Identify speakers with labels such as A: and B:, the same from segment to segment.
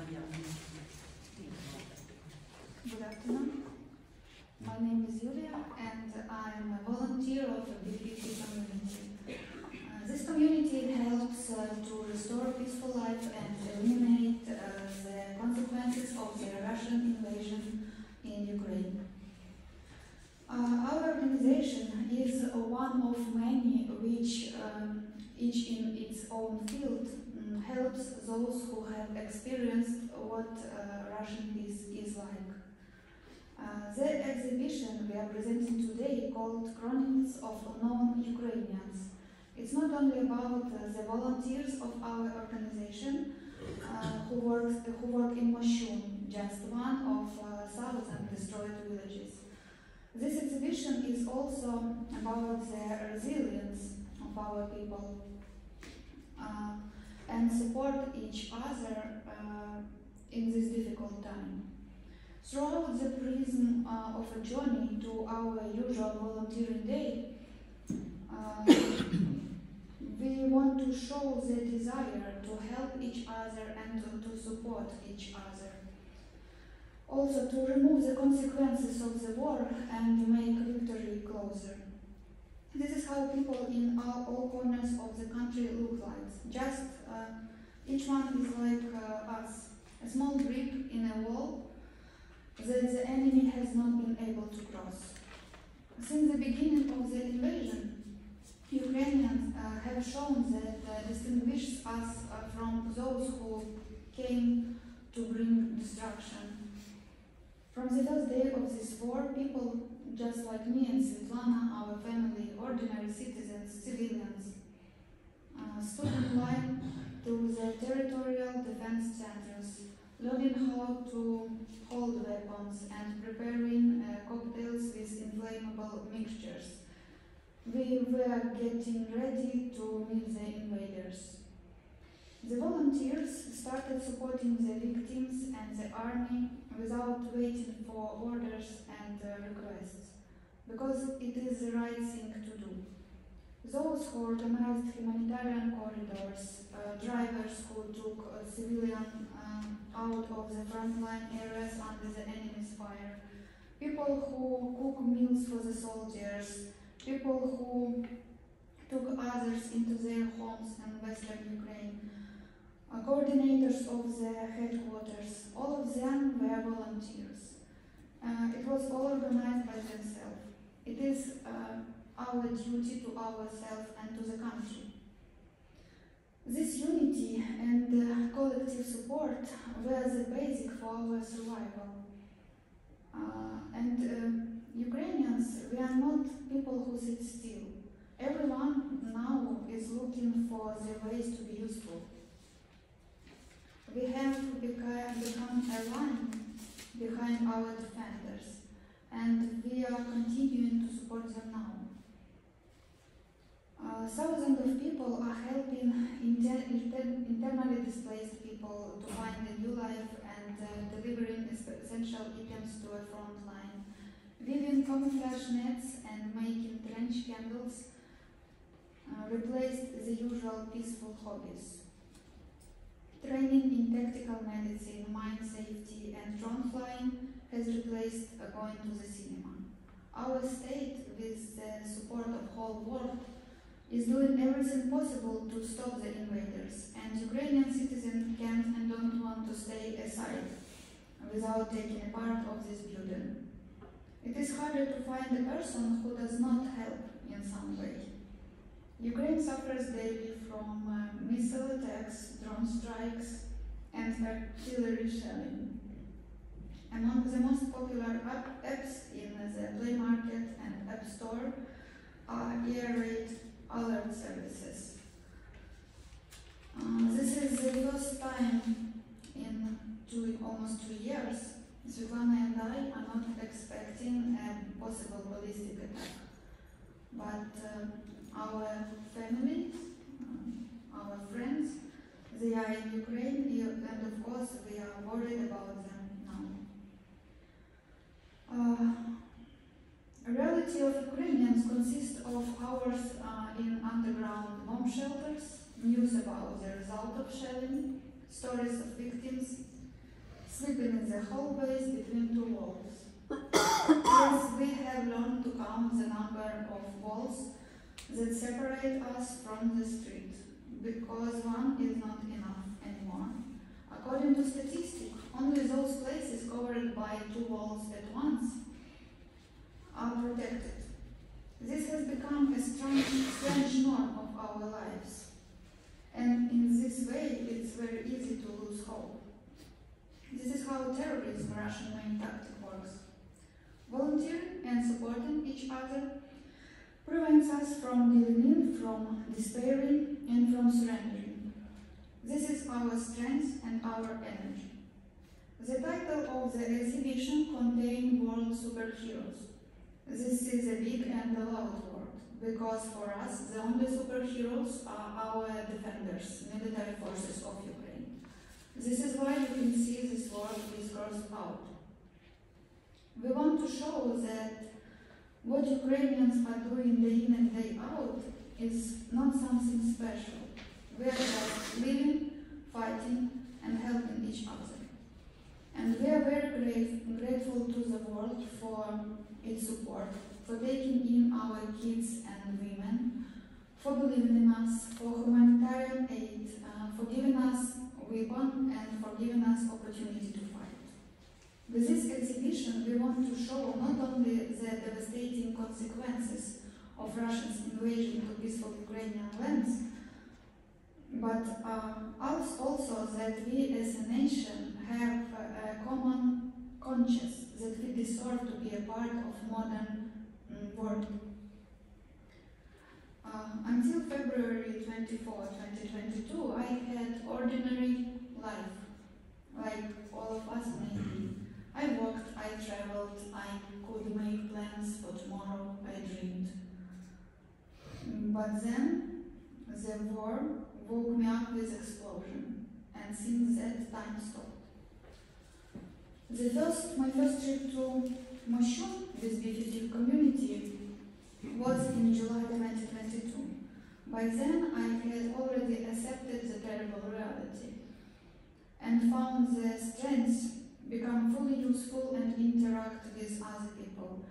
A: Good afternoon. My name is Julia and I'm a volunteer of the BPP community. This community helps to restore peaceful life and eliminate the consequences of the Russian invasion in Ukraine. Our organization is one of many which, each in its own field, helps those who have experienced what Russian peace is like. The exhibition we are presenting today, called Chronicles of Unknown Ukrainians, it's not only about the volunteers of our organization who work in Moshun, just one of 1,000 destroyed villages. This exhibition is also about the resilience of our people and support each other in this difficult time. Throughout the prism of a journey to our usual volunteering day, we want to show the desire to help each other and to support each other. Also to remove the consequences of the war and make victory closer. This is how people in all corners of the country look like. Just each one is like us, a small brick in a wall that the enemy has not been able to cross. Since the beginning of the invasion, Ukrainians have shown that distinguish us from those who came to bring destruction. From the first day of this war, people just like me and Svetlana, our family, ordinary citizens, civilians, stood in line to the territorial defense centers, learning how to hold weapons and preparing cocktails with inflammable mixtures. We were getting ready to meet the invaders. The volunteers started supporting the victims and the army without waiting for orders and requests, because it is the right thing to do. Those who organized humanitarian corridors, drivers who took civilians out of the frontline areas under the enemy's fire, people who cook meals for the soldiers, people who took others into their homes in western Ukraine, coordinators of the headquarters, all of them were volunteers. It was all organized by themselves. It is our duty to ourselves and to the country. This unity and collective support were the basic for our survival. Ukrainians, we are not people who sit still. Everyone now is looking for the ways to be useful. We have become a line behind our defenders, and we are continuing to support them now. Thousands of people are helping internally displaced people to find a new life and delivering essential items to a front line, weaving camouflage nets and making trench candles replaced the usual peaceful hobbies. Training in tactical medicine, mine safety and drone flying has replaced going to the cinema. Our state, with the support of whole world, is doing everything possible to stop the invaders, and Ukrainian citizens can't and don't want to stay aside without taking a part of this burden. It is harder to find a person who does not help in some way. Ukraine suffers daily from missile attacks, drone strikes, and artillery shelling. Among the most popular apps in the Play Market and App Store are air raid alert services. This is the first time in almost 2 years Svetlana and I are not expecting a possible ballistic attack, but our families, our friends, they are in Ukraine, and of course we are worried about them now. A reality of Ukrainians consists of hours in underground bomb shelters, news about the result of shelling, stories of victims, sleeping in the hallways between two walls. Yes, we have learned to count the number of walls that separate us from the street, because one is not enough anymore. According to statistics, only those places covered by two walls at once are protected. This has become a strange norm of our lives, and in this way it's very easy to lose hope. This is how terrorism, Russian main tactic, works. Volunteering and supporting each other prevents us from giving in, from despairing, and from surrendering. This is our strength and our energy. The title of the exhibition contains World Superheroes. This is a big and a loud word, because for us the only superheroes are our defenders, military forces of Ukraine. This is why you can see this word is crossed out. We want to show that what Ukrainians are doing day in and day out is not something special. We are just living, fighting, and helping each other. And we are very grateful to the world for its support, for taking in our kids and women, for believing in us, for humanitarian aid, for giving us weapons, and for giving us opportunity to fight. With this exhibition, we want to show not only the devastating consequences of Russia's invasion to peaceful Ukrainian lands, but also that we as a nation have a common conscience that we deserve to be a part of modern world. Until February 24, 2022, I had ordinary life, like all of us maybe. I walked, I traveled, I could make plans for tomorrow, I dreamed. But then the war woke me up with explosion, and since that time stopped. My first trip to Moshun with B-50 community was in July 2022. By then I had already accepted the terrible reality and found the strength become fully useful and interact with other people.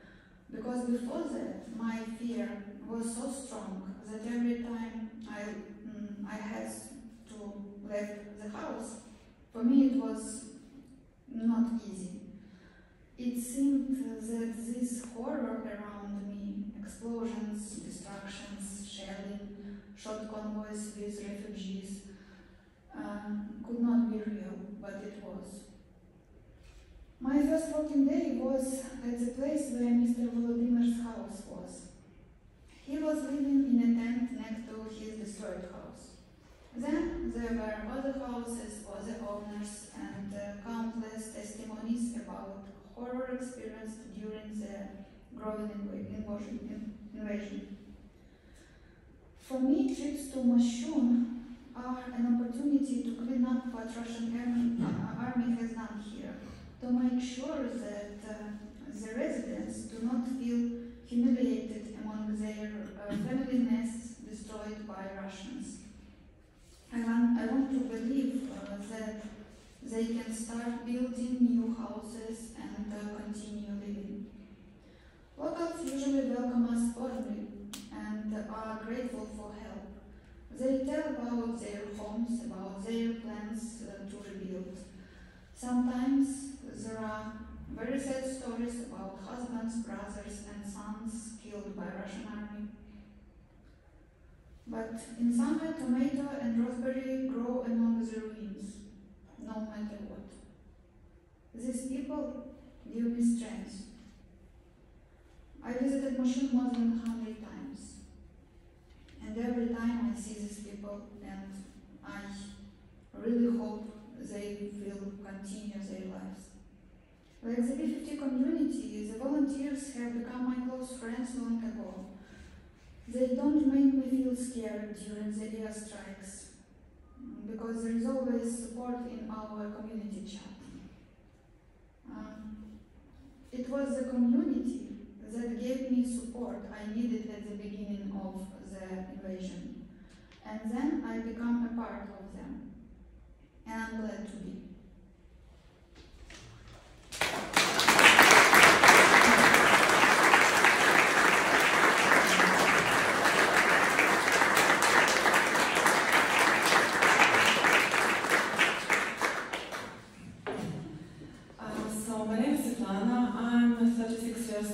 A: Because before that, my fear was so strong that every time I had to leave the house, for me it was not easy. It seemed that this horror around me, explosions, destructions, shelling, short convoys with refugees, could not be real, but it was. My first working day was at the place where Mr. Volodymyr's house was. He was living in a tent next to his destroyed house. Then there were other houses, other owners, and countless testimonies about horror experienced during the growing invasion. For me, trips to Moshun are an opportunity to clean up what Russian army has done here, to make sure that the residents do not feel humiliated among their family nests destroyed by Russians. I want to believe that they can start building new houses and continue living. Locals usually welcome us warmly and are grateful for help. They tell about their homes, about their plans to rebuild. Sometimes there are very sad stories about husbands, brothers, and sons killed by Russian army. But in summer, tomato and raspberry grow among the ruins, no matter what. These people give me strength. I visited Moshun more than 100 times. And every time I see these people, and I really hope they will continue their lives. Like the B-50 community, the volunteers have become my close friends long ago. They don't make me feel scared during the airstrikes, because there is always support in our community chat. It was the community that gave me support I needed at the beginning of the invasion. And then I become a part of them. And I'm glad to be.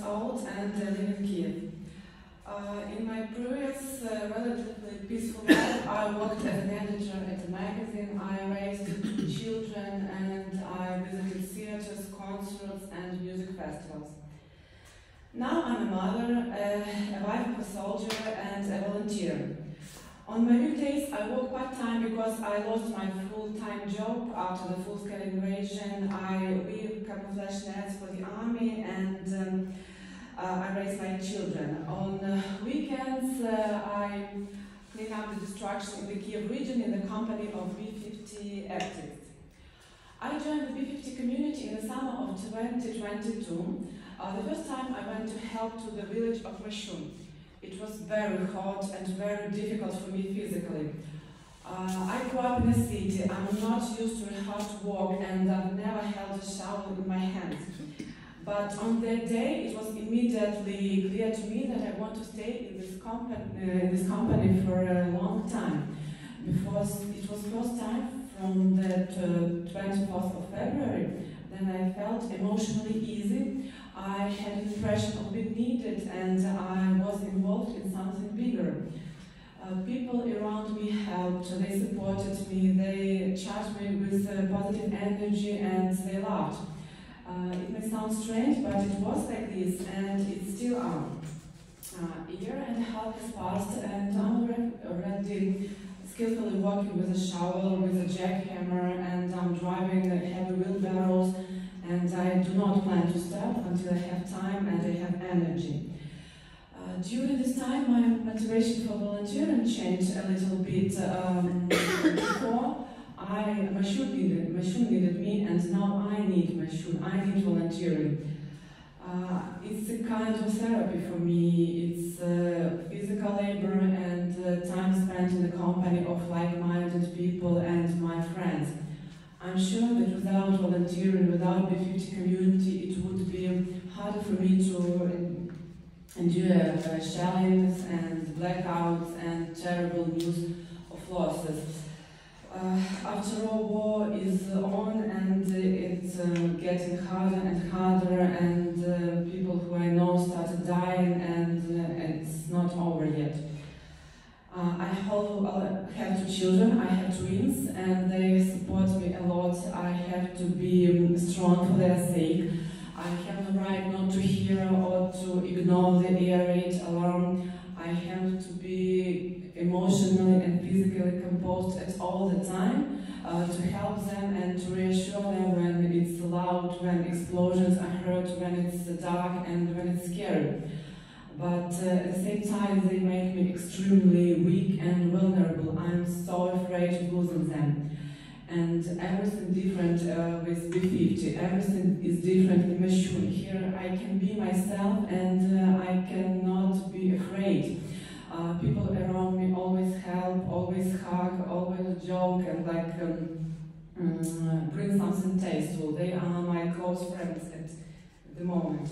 B: old and live in Kiev. In my previous relatively peaceful life, I worked as an editor at a magazine, I raised children, and I visited theaters, concerts, and music festivals. Now I'm a mother, a wife of a soldier, and a volunteer. On my weekdays, I work part-time because I lost my full-time job after the full-scale invasion. I weave camouflage nets for the army, and I raise my children. On weekends, I clean up the destruction in the Kiev region in the company of B50 activists. I joined the B50 community in the summer of 2022. The first time I went to help to the village of Mashun. It was very hot and very difficult for me physically. I grew up in a city. I'm not used to a hot walk, and I've never held a shovel in my hands. But on that day, it was immediately clear to me that I want to stay in this company for a long time. Because it was first time from the 24th of February, then I felt emotionally easy. I had an impression of being needed, and I was involved in something bigger. People around me helped, they supported me, they charged me with positive energy, and they laughed. It may sound strange, but it was like this, and it still are. A year and a half has passed, and I'm already skillfully working with a shovel, with a jackhammer, and I'm driving heavy wheelbarrows, and I do not plan to stop until I have time and I have energy. During this time, my motivation for volunteering changed a little bit. Before, Mashun needed me, and now I need Mashun. I need volunteering. It's a kind of therapy for me. It's physical labor and time spent in the company of like-minded people and my friends. I'm sure that without volunteering, without the B50 community, it would be harder for me to endure shellings and blackouts and terrible news of losses. After all, war is on, and it's getting harder and harder, and people who I know started dying, and it's not over yet. I have two children, I have twins, and they support me a lot. I have to be strong for their sake. I have the right not to hear or to ignore the air raid alarm. I have to be emotionally and physically composed at all the time to help them and to reassure them when it's loud, when explosions are heard, when it's dark and when it's scary. But at the same time, they make me extremely weak and vulnerable. I'm so afraid of losing them. And everything different with B50. Everything is different in Mashun. Here I can be myself, and I cannot be afraid. People around me always help, always hug, always joke, and bring something tasteful. They are my close friends at the moment.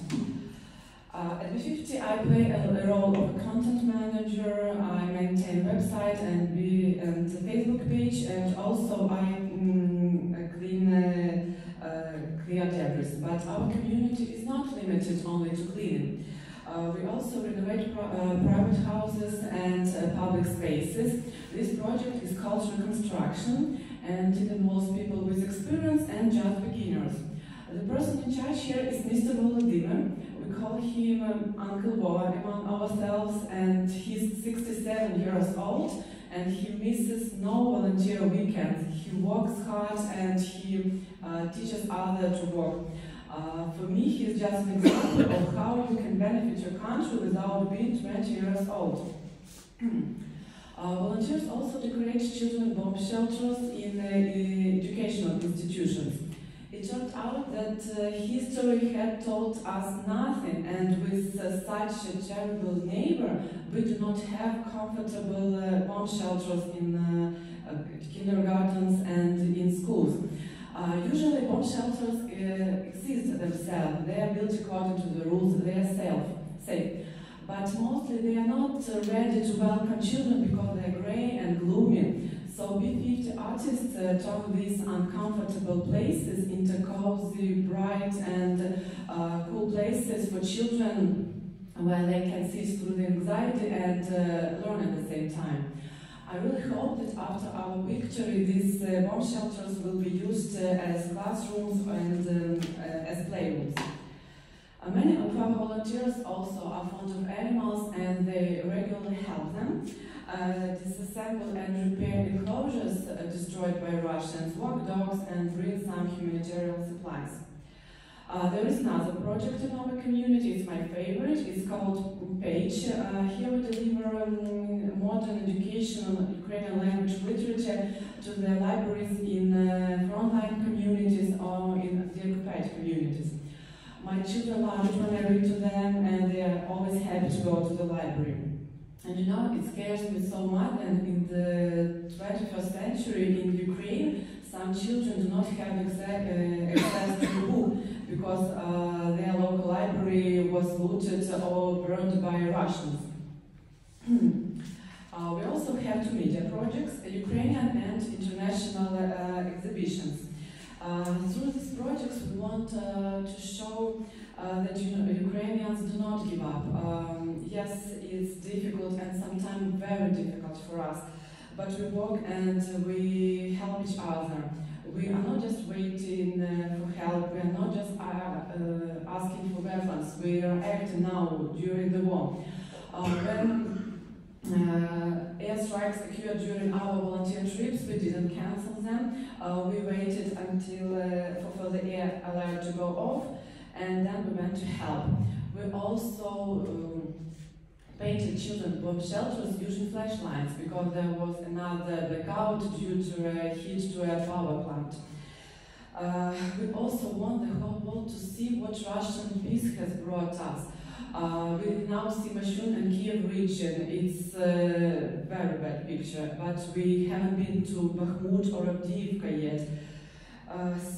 B: At B50, I play a role of a content manager. I maintain a website and a Facebook page, and also I clean debris. But our community is not limited only to cleaning. We also renovate private houses and public spaces. This project is called Reconstruction, and it involves people with experience and just beginners. The person in charge here is Mr. Volodymyr. We call him Uncle Vova among ourselves, and he's 67 years old, and he misses no volunteer weekends. He works hard and he teaches others to work. For me, he's just an example of how you can benefit your country without being 20 years old. Volunteers also decorate children's bomb shelters in educational institutions. It turned out that history had taught us nothing, and with such a terrible neighbor, we do not have comfortable bomb shelters in kindergartens and in schools. Usually bomb shelters exist themselves. They are built according to the rules, they are safe. But mostly they are not ready to welcome children because they are grey and gloomy. So B50 artists turn these uncomfortable places into cozy, bright and cool places for children where they can see through the anxiety and learn at the same time. I really hope that after our victory these bomb shelters will be used as classrooms and as playrooms. Many of our volunteers also are fond of animals and they regularly help them disassemble and repair enclosures destroyed by Russians, walk dogs and bring some humanitarian supplies. There is another project in our community, it's my favorite, it's called PAGE. Here we deliver modern educational Ukrainian language literature to the libraries in frontline communities or in the occupied communities. My children love it when I read to them and they are always happy to go to the library. And you know, it scares me so much that in the 21st century in Ukraine, some children do not have access to a book because their local library was looted or burned by Russians. We also have two media projects, Ukrainian and international exhibitions. Through these projects we want to show that Ukrainians do not give up. Yes, it's difficult and sometimes very difficult for us, but we work and we help each other. We are not just waiting for help, we are not just asking for weapons, we are acting now during the war. When airstrikes occurred during our volunteer trips, we didn't cancel them. We waited until for the air alert to go off, and then we went to help. We also painted children's bomb shelters using flashlights because there was another blackout due to a heat to a power plant. We also want the whole world to see what Russian peace has brought us. We now see Mashun and Kiev region. It's a very bad picture, but we haven't been to Bakhmut or Avdiivka yet.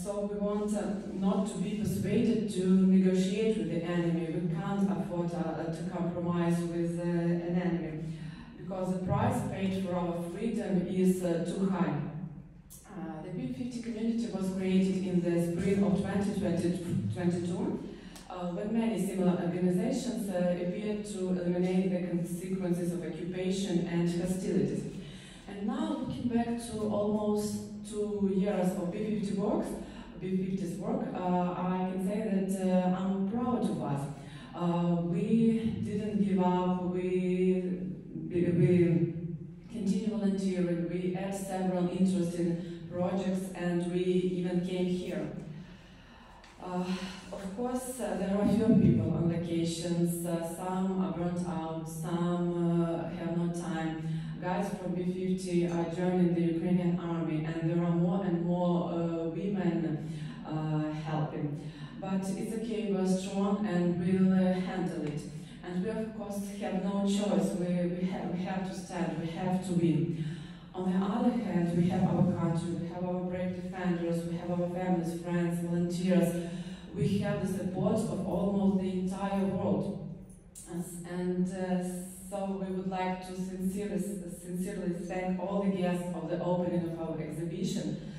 B: So we want not to be persuaded to negotiate with the enemy. We can't afford to compromise with an enemy because the price paid for our freedom is too high. The B50 community was created in the spring of 2022 when many similar organizations appeared to eliminate the consequences of occupation and hostilities. And now, looking back to almost 2 years of B50's work, I can say that I'm proud of us. We didn't give up, we continue volunteering, we had several interesting projects and we even came here. Of course, there are few people on vacations, some are burnt out, some have no time. Guys from B50 are joining the Ukrainian army and there are more and more women helping. But it's okay, we're strong and we'll handle it. And we of course have no choice, we have to stand, we have to win. On the other hand, we have our country, we have our brave defenders, we have our families, friends, volunteers. We have the support of almost the entire world. And so we would like to sincerely thank all the guests of the opening of our exhibition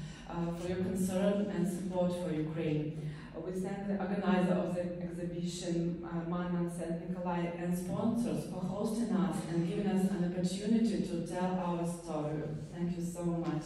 B: for your concern and support for Ukraine. We thank the organizer of the exhibition, Manan St. Nikolai, and sponsors for hosting us and giving us an opportunity to tell our story. Thank you so much.